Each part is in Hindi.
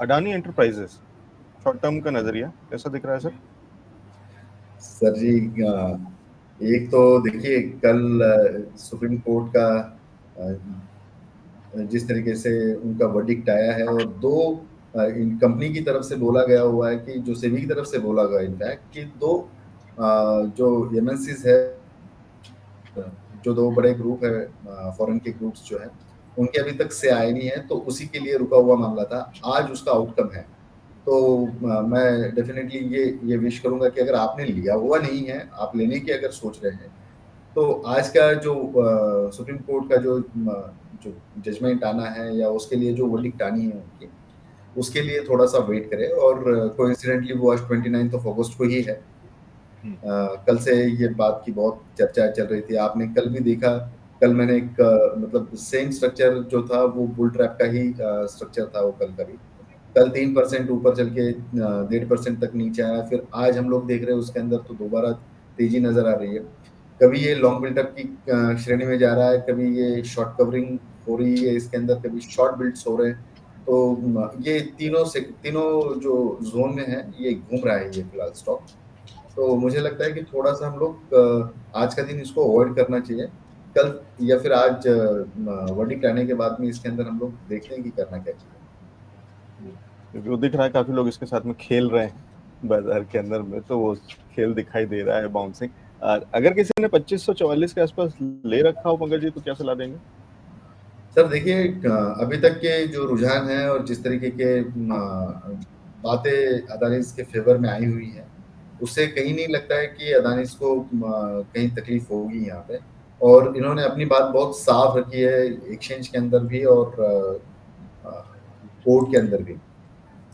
अडानी एंटरप्राइजेस, शॉर्ट टर्म का नजरिया कैसा दिख रहा है सर? सर जी, एक तो देखिए कल सुप्रीम कोर्ट का जिस तरीके से उनका वर्डिक्ट आया है, और दो इन कंपनी की तरफ से बोला गया हुआ है कि जो सेबी की तरफ से बोला गया इनफैक्ट कि दो जो एमएनसीज है, जो दो बड़े ग्रुप है फॉरेन के ग्रुप्स जो है, उनके अभी तक से आए नहीं है, तो उसी के लिए रुका हुआ मामला था। आज उसका आउटकम है। तो मैं डेफिनेटली ये विश करूंगा कि अगर आपने लिया हुआ नहीं है, आप लेने की अगर सोच रहे हैं, तो आज का जो सुप्रीम कोर्ट का जो जजमेंट आना है या उसके लिए जो वर्डिक्ट आनी है उनकी, उसके लिए थोड़ा सा वेट करें। और कोइंसिडेंटली वो आज 29 ऑफ अगस्त को ही है। कल से ये बात की बहुत चर्चा चल रही थी, आपने कल भी देखा। कल मैंने एक मतलब सेम स्ट्रक्चर जो था वो बुल ट्रैप का ही स्ट्रक्चर था वो कल का भी। कल 3% ऊपर चल के 1.5% तक नीचे आया, फिर आज हम लोग देख रहे हैं उसके अंदर तो दोबारा तेजी नजर आ रही है। कभी ये लॉन्ग बिल्डअप की श्रेणी में जा रहा है, कभी ये शॉर्ट कवरिंग हो रही है इसके अंदर, कभी शॉर्ट बिल्ड्स हो रहे हैं। तो ये तीनों जो जोन में है ये घूम रहा है ये फिलहाल स्टॉक। तो मुझे लगता है कि थोड़ा सा हम लोग आज का दिन इसको अवॉइड करना चाहिए। कल या फिर आज वर्डिक्ट आने के बाद में इसके अंदर हम लोग देखते हैं कि करना क्या चाहिए। क्योंकि वो दिख रहा है काफी लोग इसके साथ में खेल रहे हैं बाजार के अंदर में, तो वो खेल दिखाई दे रहा है बाउंसिंग। अगर किसी ने 2544 के आसपास ले रखा हो पंकज जी, तो क्या सलाह देंगे? सर देखिए, अभी तक के जो रुझान है और जिस तरीके के बातें अदानीज के फेवर में आई हुई है, उससे कहीं नहीं लगता है कि अदानीज को कहीं तकलीफ होगी यहाँ पे। और इन्होंने अपनी बात बहुत साफ रखी है, एक्सचेंज के अंदर भी और कोर्ट के अंदर भी।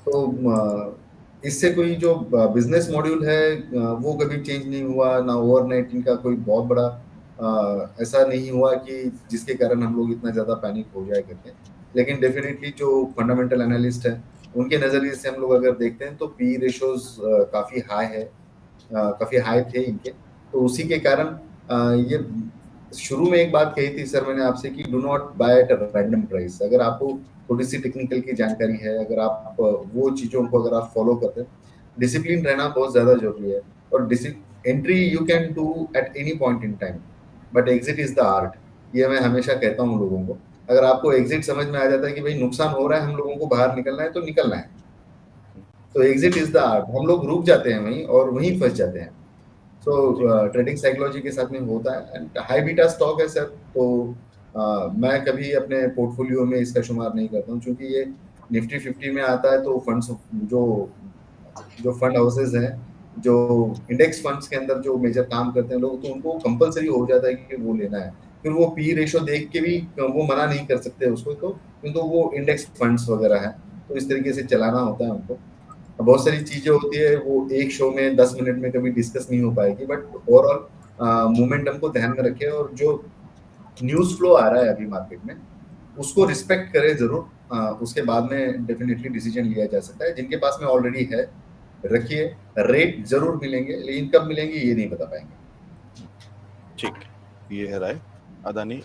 तो इससे कोई जो बिजनेस मॉड्यूल है वो कभी चेंज नहीं हुआ, ना ओवरनाइट इनका कोई बहुत बड़ा ऐसा नहीं हुआ कि जिसके कारण हम लोग इतना ज्यादा पैनिक हो जाए करके। लेकिन डेफिनेटली जो फंडामेंटल एनालिस्ट है, उनके नजरिए से हम लोग अगर देखते हैं तो पी रेशोज काफी हाई है, काफी हाई थे इनके। तो उसी के कारण ये शुरू में एक बात कही थी सर मैंने आपसे कि do not by at random price. अगर आपको थोड़ी सी टेक्निकल की जानकारी है, अगर आप वो चीजों को अगर आप फॉलो करते हैं, डिसिप्लिन रहना बहुत ज्यादा जरूरी है। और entry you can do at any point in time, but exit is the art. ये मैं हमेशा कहता हूँ लोगों को। अगर आपको एग्जिट समझ में आ जाता है कि भाई नुकसान हो रहा है, हम लोगों को बाहर निकलना है, तो निकलना है। तो एग्जिट इज द आर्ट। हम लोग रुक जाते हैं वहीं और वहीं फंस जाते हैं। सो ट्रेडिंग साइकोलॉजी के साथ में होता है। एंड हाई बीटा स्टॉक है सर, तो मैं कभी अपने पोर्टफोलियो में इसका शुमार नहीं करता हूँ, क्योंकि ये निफ्टी 50 में आता है। तो फंड्स जो जो फंड हाउसेज हैं, जो इंडेक्स फंड्स के अंदर जो मेजर काम करते हैं लोग, तो उनको कंपलसरी हो जाता है कि वो लेना है। फिर वो पी रेशो देख के भी वो मना नहीं कर सकते उसको, तो क्योंकि वो इंडेक्स फंड्स वगैरह है, तो इस तरीके से चलाना होता है उनको। बहुत सारी चीजें होती है वो एक शो में 10 मिनट में कभी डिस्कस नहीं हो पाएगी, बट ओवरऑल मोमेंटम को ध्यान में रखे, और जो न्यूज फ्लो आ रहा है अभी मार्केट में, उसको रिस्पेक्ट करें जरूर। उसके बाद में डेफिनेटली डिसीजन लिया जा सकता है। जिनके पास में ऑलरेडी है, रखिए। रेट जरूर मिलेंगे, लेकिन कब मिलेंगे ये नहीं बता पाएंगे। ठीक, ये है राय अदानी